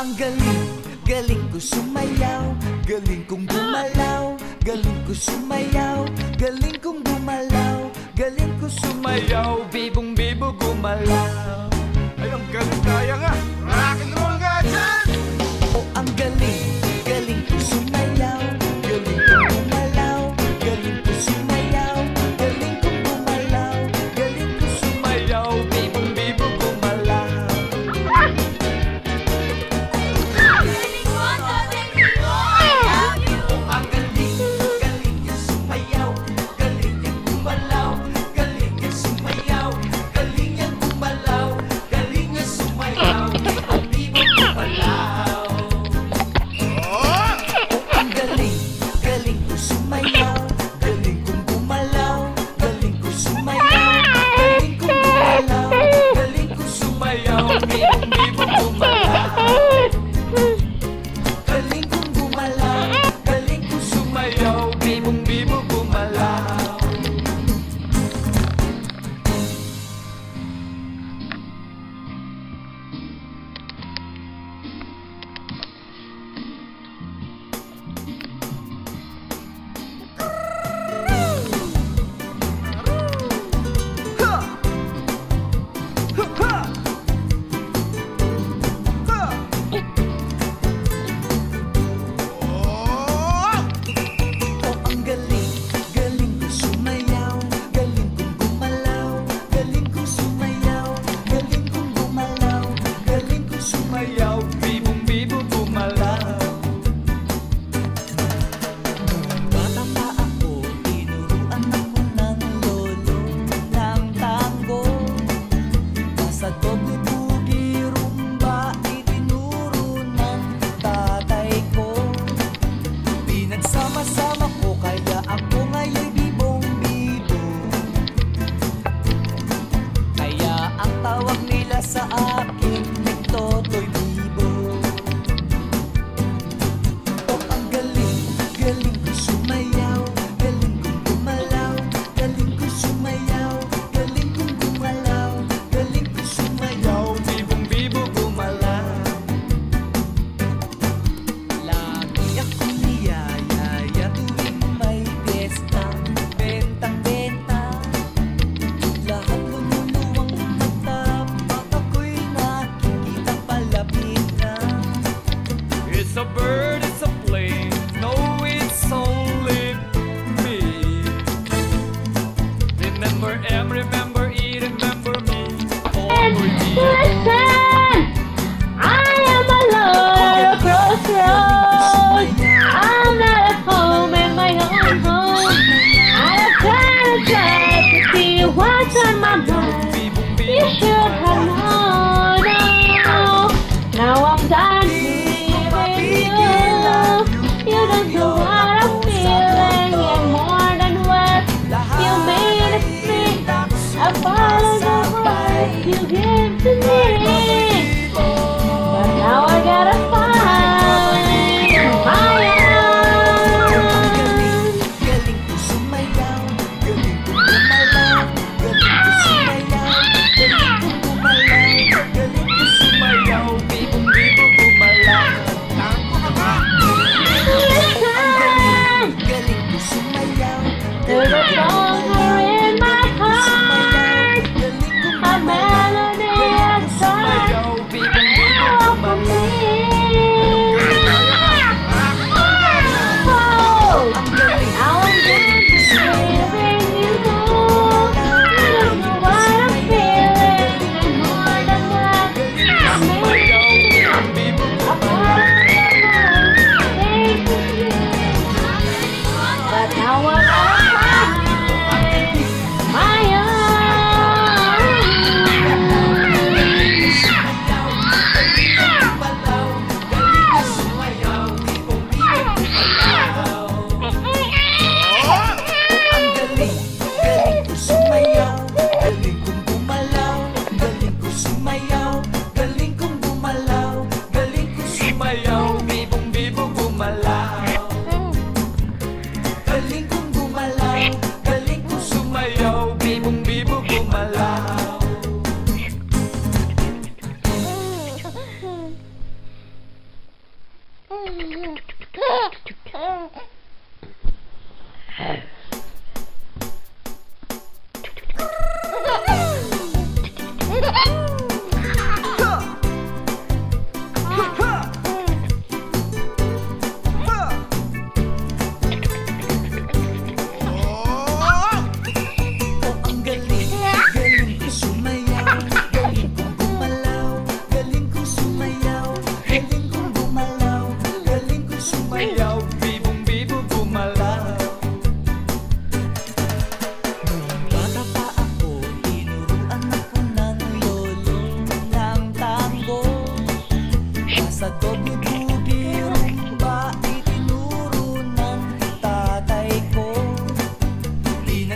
ang galing, galing ko sumayaw, galing kong gumalaw, galing ko sumayaw, galing kong gumalaw, galing ko sumayaw, bibong-bibo gumalaw. Ay, ang galing kaya nga! Rock and roll nga dyan! Oh, ang galing, galing ko sumayaw, galing kong gumalaw, galing ko sumayaw, galing kong gumalaw, galing ko sumayaw, bibong-bibo gumalaw. Ang galing, galing niya sumayaw, galing niya gumalaw, galing niya sumayaw, galing niya gumalaw, galing niya sumayaw,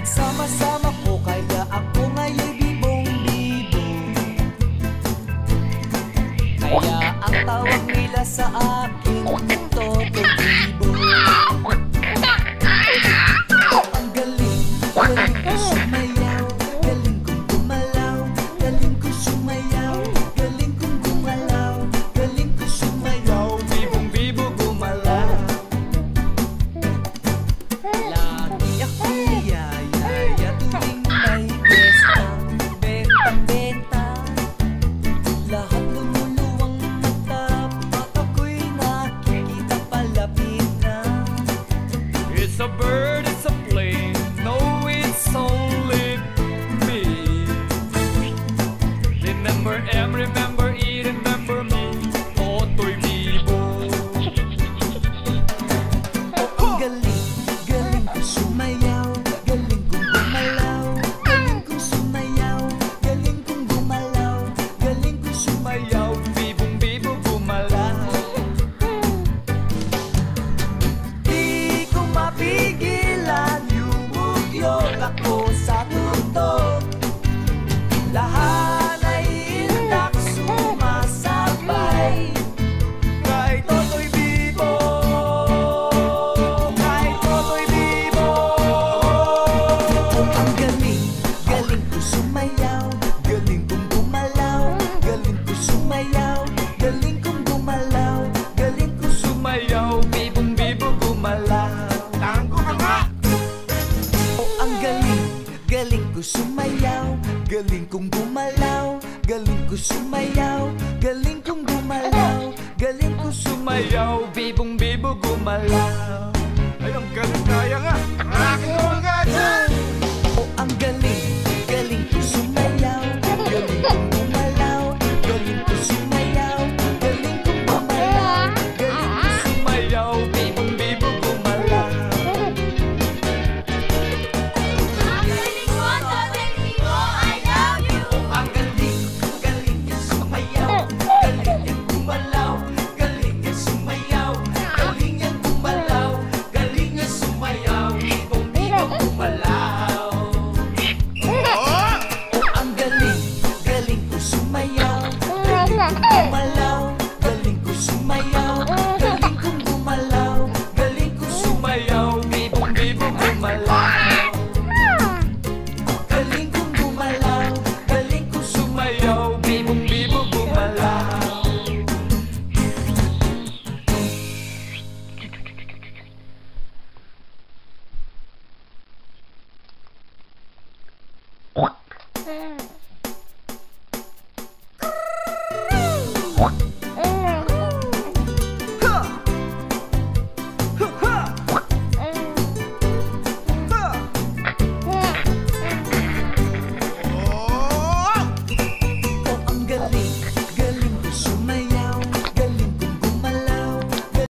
Sama-sama ko kaya ako ngayon bibong-bibo. Kaya ang tawag nila sa akin Toto'y Bibo. Ang galing, galing ko sumayaw, galing kong gumalaw, galing ko sumayaw, galing kong gumalaw, galing ko sumayaw, bibong-bibo gumalaw. Lagi akong niyayaya tuwing may pesta, benta-benta. Lahat lumuluwang mata, at ako'y nakikita palapit na. It's a bird, it's a plane. No, it's only me. Remember M, remember E, remember me. Toto'y Bibo. Ang galing, galing ko sumayaw, galing kong gumalaw, galing kong sumayaw, galing kong gumalaw, galing kong sumayaw, Bibong-bibo gumalaw. di ko mapigilan, yumugyot ako sa tuktok. Lahat ay intak sumasabay, kay Toto'y Bibo, kay Toto'y Bibo. Ang galing, galing ko sumayaw, galing kong gumalaw, galing ko sumayaw, galing kong gumalaw, galing ko Sumayaw, bibong-bibo gumalaw. Tanggo ka nga! ang galing, galing ko sumayaw, galing kong gumalaw, galing ko sumayaw, galing kong gumalaw, galing ko Sumayaw, bibong-bibo gumalaw. Ay, ang galing kaya nga!